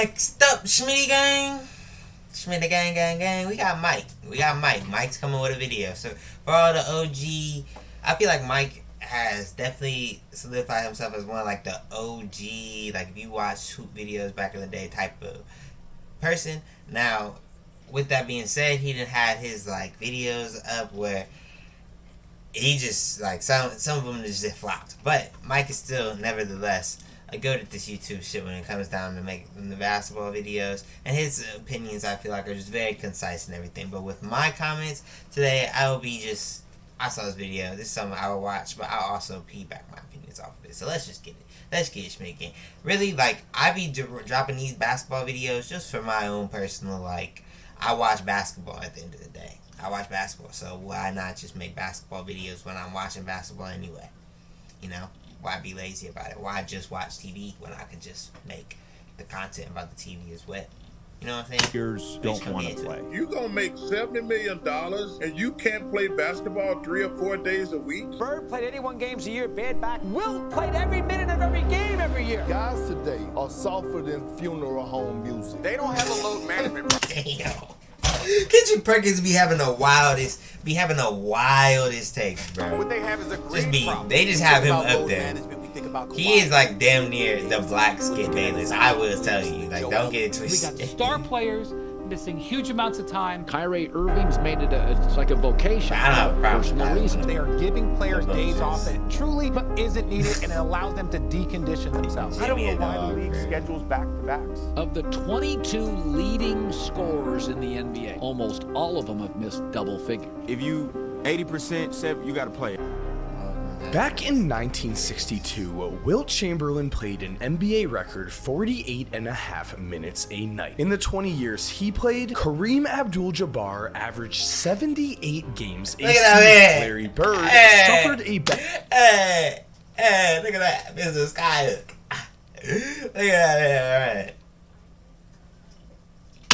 Next up, Schmitty gang. Schmitty gang, gang, gang. We got Mike. Mike's coming with a video. So for all the OG, I feel like Mike has definitely solidified himself as one of like the OG, like if you watch hoop videos back in the day type of person. Now, with that being said, he didn't have his like videos up where he just like some of them just flopped. But Mike is still nevertheless a goat at this YouTube shit when it comes down to making the basketball videos, and his opinions I feel like are just very concise and everything. But with my comments today, I will be just, I saw this video, this is something I will watch, but I'll also piggyback my opinions off of it. So let's just get it. Let's get it, Schmitty. Really, like, I be dropping these basketball videos just for my own personal, like, I watch basketball at the end of the day. I watch basketball, so why not just make basketball videos when I'm watching basketball anyway? You know? Why be lazy about it? Why just watch TV when I could just make the content about the TV as well? You know what I'm saying? Players don't want to play. You gonna make $70 million and you can't play basketball 3 or 4 days a week? Bird played 81 games a year, bad back. Will played every minute of every game every year. Guys today are softer than funeral home music. They don't have a load management. Damn. Kendrick Perkins be having the wildest takes, bro. What they have is a great they just have him up there. He is like damn near the black Skip Bayless. I will tell you, like, don't get it twisted. We got star players missing huge amounts of time. Kyrie Irving's made it it's like a vocation. I don't have a problem. Personal reasons. They are giving players days off that truly isn't needed, and it allows them to decondition themselves. I don't know why the league schedules back-to-backs. Of the 22 leading scorers in the NBA, almost all of them have missed double figures. If you 80%, you got to play it. Back in 1962, Wilt Chamberlain played an NBA record 48.5 minutes a night. In the 20 years he played, Kareem Abdul-Jabbar averaged 78 games a season. Larry Bird suffered a Hey, look at that, Mr. Skyhook. Look at that, alright.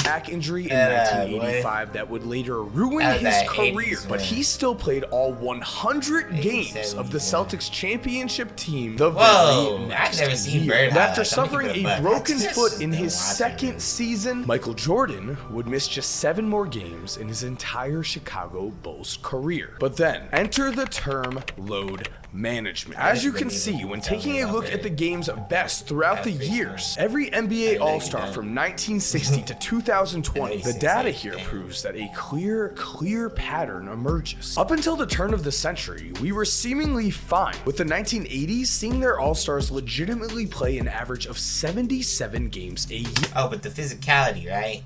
Back injury in 1985 that would later ruin his career, 80s, but he still played all 100 games of the Celtics championship team the Whoa, very I've never next seen year. Bird And after highlights. suffering a broken foot in his second season, Michael Jordan would miss just 7 more games in his entire Chicago Bulls career. But then, enter the term load management. As you can see, when taking a look at the game's best throughout the years, every NBA All-Star from 1960 to 2020, the data here proves that a clear pattern emerges. Up until the turn of the century, we were seemingly fine, with the 1980s seeing their All-Stars legitimately play an average of 77 games a year. Oh, but the physicality, right?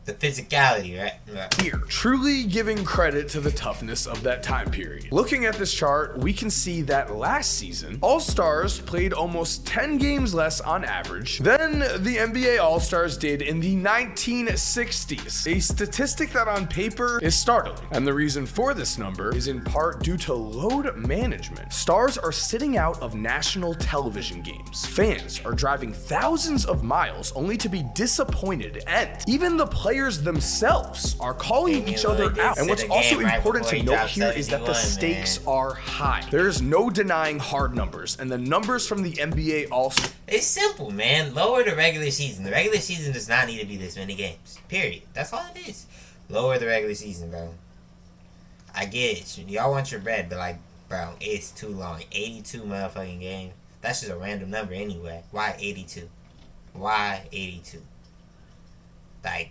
The physicality, right? Here, truly giving credit to the toughness of that time period. Looking at this chart, we can see that last season, All-Stars played almost 10 games less on average than the NBA All-Stars did in the 1960s. A statistic that on paper is startling, and the reason for this number is in part due to load management. Stars are sitting out of national television games. Fans are driving thousands of miles only to be disappointed, and even the players themselves are calling each other out. And what's also important to note here is that the stakes are high. There's no denying hard numbers, and the numbers from the NBA All-Star. It's simple, man. Lower the regular season. The regular season does not need to be this many games. Period. That's all it is. Lower the regular season, bro. I get it. Y'all want your bread, but like, bro, it's too long. 82 motherfucking games. That's just a random number anyway. Why 82? Why 82? Like,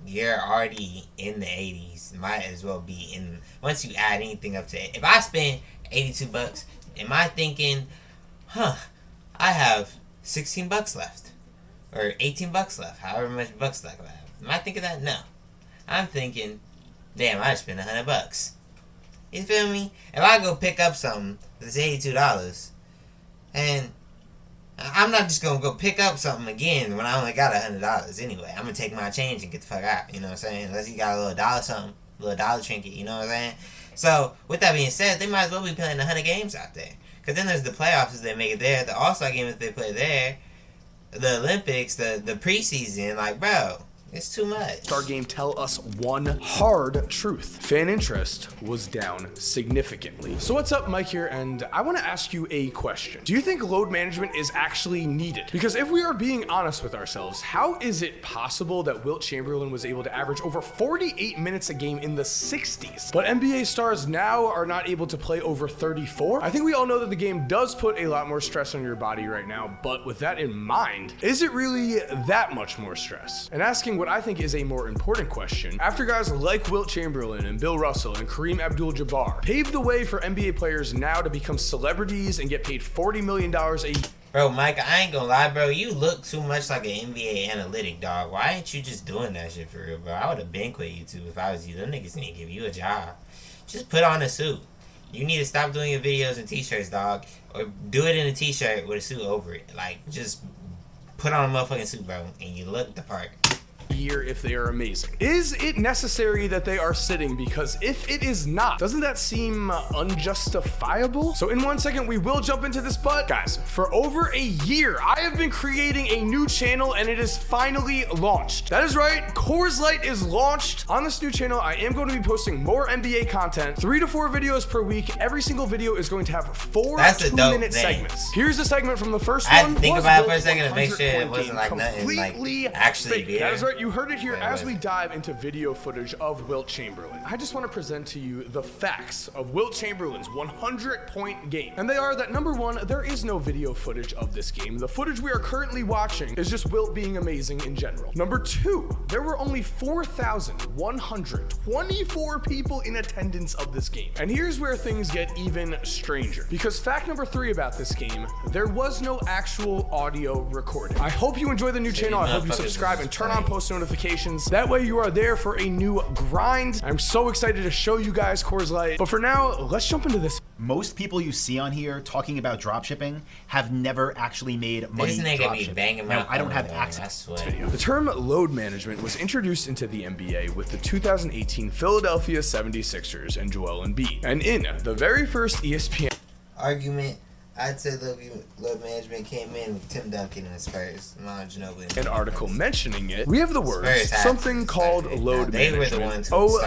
you're already in the 80s. Might as well be in. Once you add anything up to it. If I spend $82, am I thinking, I have $16 left? Or $18 left? However much bucks left I have. Am I thinking that? No. I'm thinking, damn, I just spent $100. You feel me? If I go pick up something that's $82, and I'm not just gonna go pick up something again when I only got $100 anyway. I'm gonna take my change and get the fuck out. You know what I'm saying? Unless you got a little dollar something, a little dollar trinket. You know what I'm saying? So with that being said, they might as well be playing 100 games out there. Cause then there's the playoffs if they make it there, the All-Star game if they play there, the Olympics, the preseason. Like, bro, It's too much. Star Game tell us one hard truth. Fan interest was down significantly. So what's up, Mike here, and I want to ask you a question. Do you think load management is actually needed? Because if we are being honest with ourselves, how is it possible that Wilt Chamberlain was able to average over 48 minutes a game in the 60s, but NBA stars now are not able to play over 34? I think we all know that the game does put a lot more stress on your body right now, but with that in mind, is it really that much more stress? And asking what I think is a more important question, after guys like Wilt Chamberlain and Bill Russell and Kareem Abdul-Jabbar paved the way for NBA players now to become celebrities and get paid $40 million a year. Bro, Mike, I ain't gonna lie, bro. You look too much like an NBA analytic, dog. Why ain't you just doing that shit for real, bro? I would have been quit YouTube if I was you. Them niggas need to give you a job. Just put on a suit. You need to stop doing your videos in t-shirts, dog. Or do it in a t-shirt with a suit over it. Like, just put on a motherfucking suit, bro, and you look the part. Year if they are amazing. Is it necessary that they are sitting? Because if it is not, doesn't that seem unjustifiable? So in 1 second, we will jump into this, but guys, for over a year, I have been creating a new channel and it is finally launched. That is right, Coors Light is launched. On this new channel, I am going to be posting more NBA content, 3 to 4 videos per week. Every single video is going to have 4 2-minute segments. Here's a segment from the first one. I had to think about it for a second to make sure it wasn't like nothing like actually fake. That is right, you heard it here. As we dive into video footage of Wilt Chamberlain, I just want to present to you the facts of Wilt Chamberlain's 100-point game. And they are that number one, there is no video footage of this game. The footage we are currently watching is just Wilt being amazing in general. Number two, there were only 4,124 people in attendance of this game. And here's where things get even stranger. Because fact number three about this game, there was no actual audio recording. I hope you enjoy the new channel. I hope you subscribe and turn on post notifications. That way you are there for a new grind. I'm so excited to show you guys Coors Light. But for now, let's jump into this. Most people you see on here talking about dropshipping have never actually made money dropshipping. Now, I don't have access to this video. The term load management was introduced into the NBA with the 2018 Philadelphia 76ers and Joel Embiid. And in the very first ESPN argument, I'd say load management came in with Tim Duncan and the Spurs, an article mentioning it, we have the words, something called load management.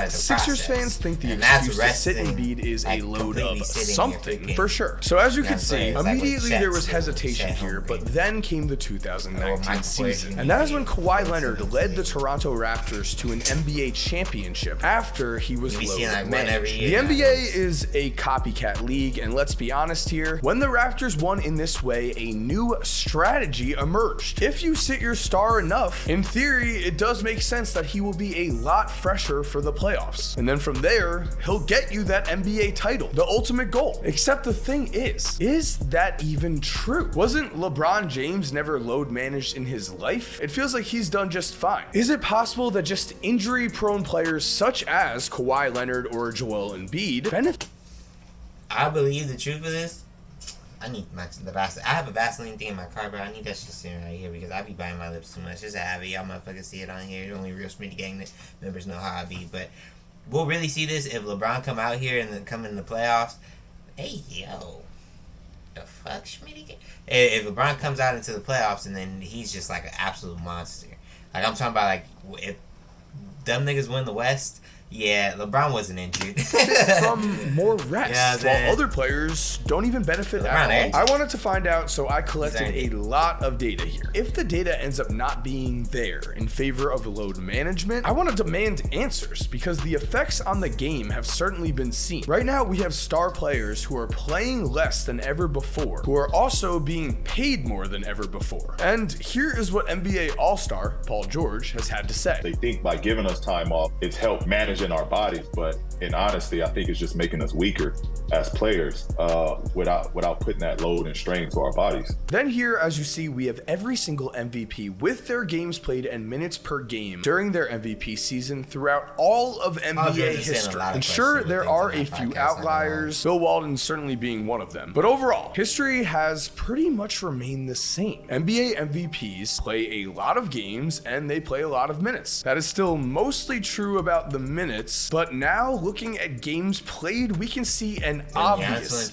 Sixers fans think the excuse to sit Embiid is a load of something, for sure. So as you can see, immediately there was hesitation here, but then came the 2019 season. And that is when Kawhi Leonard led the Toronto Raptors to an NBA championship after he was load managed. The NBA is a copycat league, and let's be honest here, when the Raptors won in this way, a new strategy emerged. If you sit your star enough, in theory, it does make sense that he will be a lot fresher for the playoffs. And then from there, he'll get you that NBA title, the ultimate goal. Except the thing is that even true? Wasn't LeBron James never load managed in his life? It feels like he's done just fine. Is it possible that just injury-prone players such as Kawhi Leonard or Joel Embiid benefit? I believe the truth of this. I need the Vaseline. I have a Vaseline thing in my car, bro. I need that shit sitting right here because I be biting my lips too much. It's a habit. Y'all motherfuckers see it on here. Only real LShmiitty gang members know how I be. But we'll really see this if LeBron come out here and then come in the playoffs. Hey, yo. The fuck, LShmiitty gang? If LeBron comes out into the playoffs and then he's just like an absolute monster. Like, I'm talking about, like, if them niggas win the West, yeah, LeBron wasn't injured. From more rest, while other players don't even benefit at all. I wanted to find out, so I collected a lot of data here. If the data ends up not being there in favor of load management, I want to demand answers because the effects on the game have certainly been seen. Right now, we have star players who are playing less than ever before, who are also being paid more than ever before. And here is what NBA All-Star Paul George has had to say. They think by giving us time off, it's helped manage in our bodies, but in honesty, I think it's just making us weaker as players without putting that load and strain to our bodies. Then here, as you see, we have every single MVP with their games played and minutes per game during their MVP season throughout all of NBA history. And sure, there are a few outliers, Bill Walton certainly being one of them. But overall, history has pretty much remained the same. NBA MVPs play a lot of games and they play a lot of minutes. That is still mostly true about the minutes minutes, but now looking at games played, we can see an obvious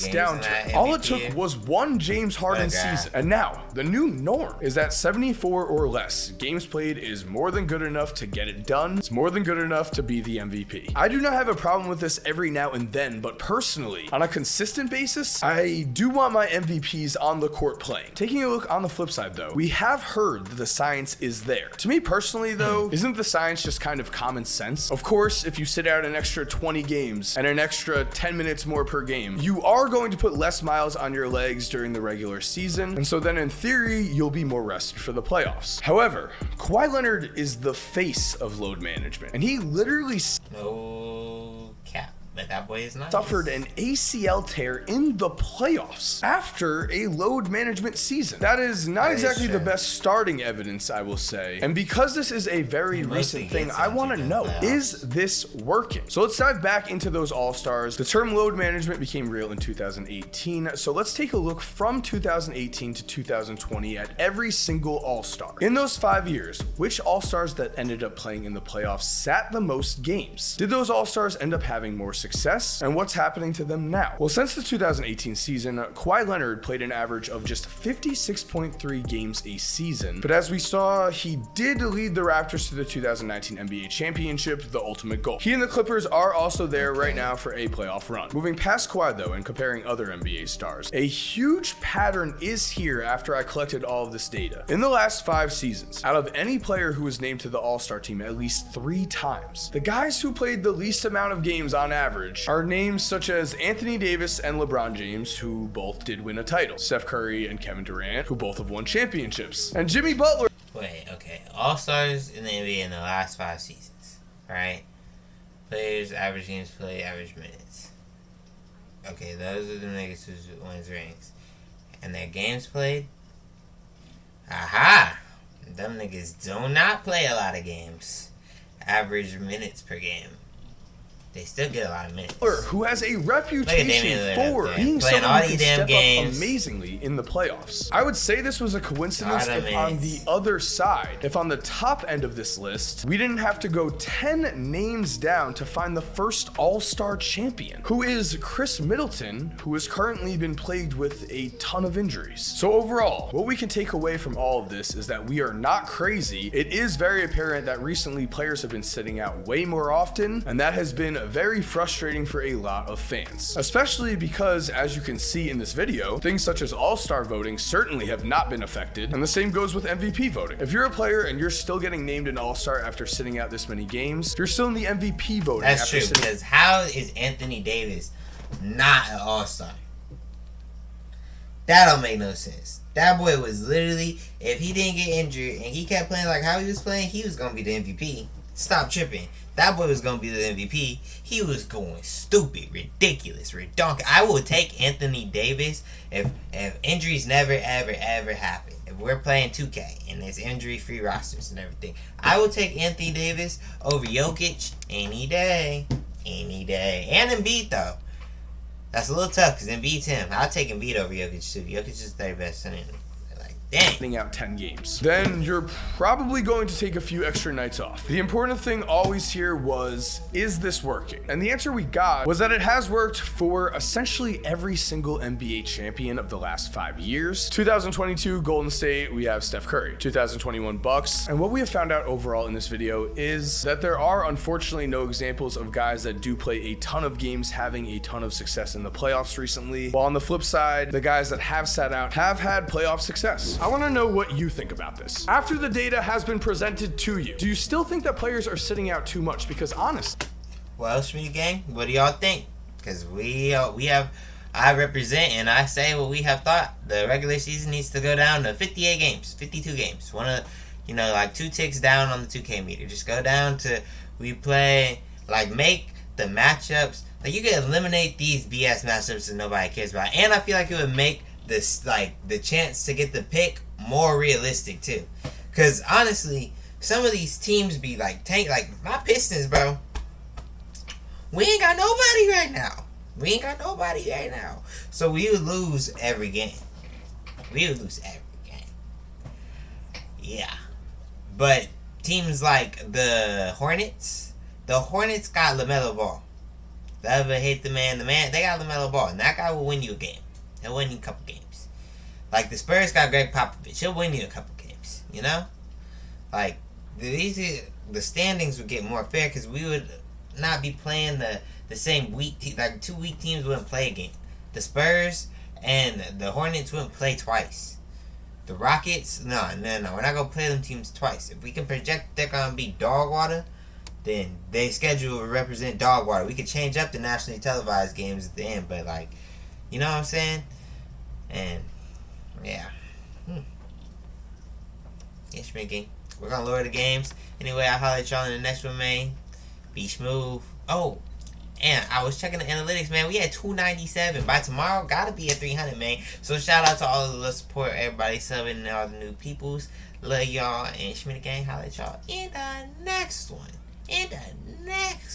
downturn. All it took was one James Harden season, and now the new norm is that 74 or less games played is more than good enough to get it done. It's more than good enough to be the MVP. I do not have a problem with this every now and then, but personally, on a consistent basis, I do want my MVPs on the court playing. Taking a look on the flip side though, we have heard that the science is there. To me personally though, isn't the science just kind of common sense? Of course, if you sit out an extra 20 games and an extra 10 minutes more per game, you are going to put less miles on your legs during the regular season, and so then in theory, you'll be more rested for the playoffs. However, Kawhi Leonard is the face of load management, and he literally no cap. But that boy is nice. Suffered an ACL tear in the playoffs after a load management season. That is not exactly the best starting evidence, I will say. And because this is a very recent thing, I want to know, is this working? So let's dive back into those All-Stars. The term load management became real in 2018. So let's take a look from 2018 to 2020 at every single All-Star. In those 5 years, which All-Stars that ended up playing in the playoffs sat the most games? Did those All-Stars end up having more success, and what's happening to them now? Well, since the 2018 season, Kawhi Leonard played an average of just 56.3 games a season, but as we saw, he did lead the Raptors to the 2019 NBA championship, the ultimate goal. He and the Clippers are also there right now for a playoff run. Moving past Kawhi though, and comparing other NBA stars, a huge pattern is here after I collected all of this data. In the last 5 seasons, out of any player who was named to the All-Star team at least 3 times, the guys who played the least amount of games on average are names such as Anthony Davis and LeBron James, who both did win a title, Steph Curry and Kevin Durant, who both have won championships, and Jimmy Butler. Wait, okay. All-Stars in the NBA in the last 5 seasons, right? Players, average games played, average minutes. Okay, those are the niggas who wins rings. And their games played? Aha! Them niggas do not play a lot of games. Average minutes per game. They still get a lot of minutes. Who has a reputation for being someone who can step up amazingly in the playoffs. I would say this was a coincidence if on the other side, if on the top end of this list, we didn't have to go 10 names down to find the first All-Star champion, who is Chris Middleton, who has currently been plagued with a ton of injuries. So overall, what we can take away from all of this is that we are not crazy. It is very apparent that recently players have been sitting out way more often, and that has been very frustrating for a lot of fans, especially because, as you can see in this video, things such as All-Star voting certainly have not been affected, and the same goes with MVP voting. If you're a player and you're still getting named an All-Star after sitting out this many games, you're still in the MVP voting. That's true, because how is Anthony Davis not an All-Star? That don't make no sense. That boy was literally, if he didn't get injured and he kept playing like how he was playing, he was going to be the MVP. Stop tripping. That boy was going to be the MVP. He was going stupid, ridiculous, redonkulous. I will take Anthony Davis if injuries never, ever, ever happen. If we're playing 2K and there's injury-free rosters and everything, I will take Anthony Davis over Jokic any day. Any day. And Embiid, though. That's a little tough because Embiid's him. I'll take Embiid over Jokic, too. Jokic is the third best center. Dang. Out 10 games, then you're probably going to take a few extra nights off. The important thing always here was, is this working? And the answer we got was that it has worked for essentially every single NBA champion of the last 5 years. 2022 Golden State, we have Steph Curry. 2021 Bucks. And what we have found out overall in this video is that there are unfortunately no examples of guys that do play a ton of games having a ton of success in the playoffs recently. While on the flip side, the guys that have sat out have had playoff success. I want to know what you think about this. After the data has been presented to you, do you still think that players are sitting out too much? Because honestly, well, LShmiitty gang, what do y'all think? Because I represent and I say what we have thought. The regular season needs to go down to 58 games, 52 games. One of, like 2 ticks down on the 2K meter. Just go down to, we play, like make the matchups, like you can eliminate these BS matchups that nobody cares about. And I feel like it would make this, like, the chance to get the pick more realistic too. Because honestly, some of these teams be like like my Pistons, bro. We ain't got nobody right now. So we would lose every game. Yeah. But teams like the Hornets, The Hornets got LaMelo Ball. Ever hate the man, they got LaMelo Ball, and that guy will win you a game. He'll win you a couple games. Like the Spurs got Greg Popovich, he'll win you a couple games. You know, like the standings would get more fair because we would not be playing the same weak like 2 weak teams wouldn't play a game. The Spurs and the Hornets wouldn't play twice. The Rockets, no, we're not gonna play them teams twice. If we can project they're gonna be dog water, then their schedule will represent dog water. We could change up the nationally televised games at the end, but like, you know what I'm saying? And yeah, Schmiitty. We're gonna lower the games. Anyway, I'll holler at y'all in the next one, man. Be smooth. Oh, and I was checking the analytics, man. We had 297. By tomorrow, gotta be at 300, man. So shout out to all of the support, everybody subbing, and all the new peoples. Love y'all, and Schmiitty Gang, holler at y'all in the next one. In the next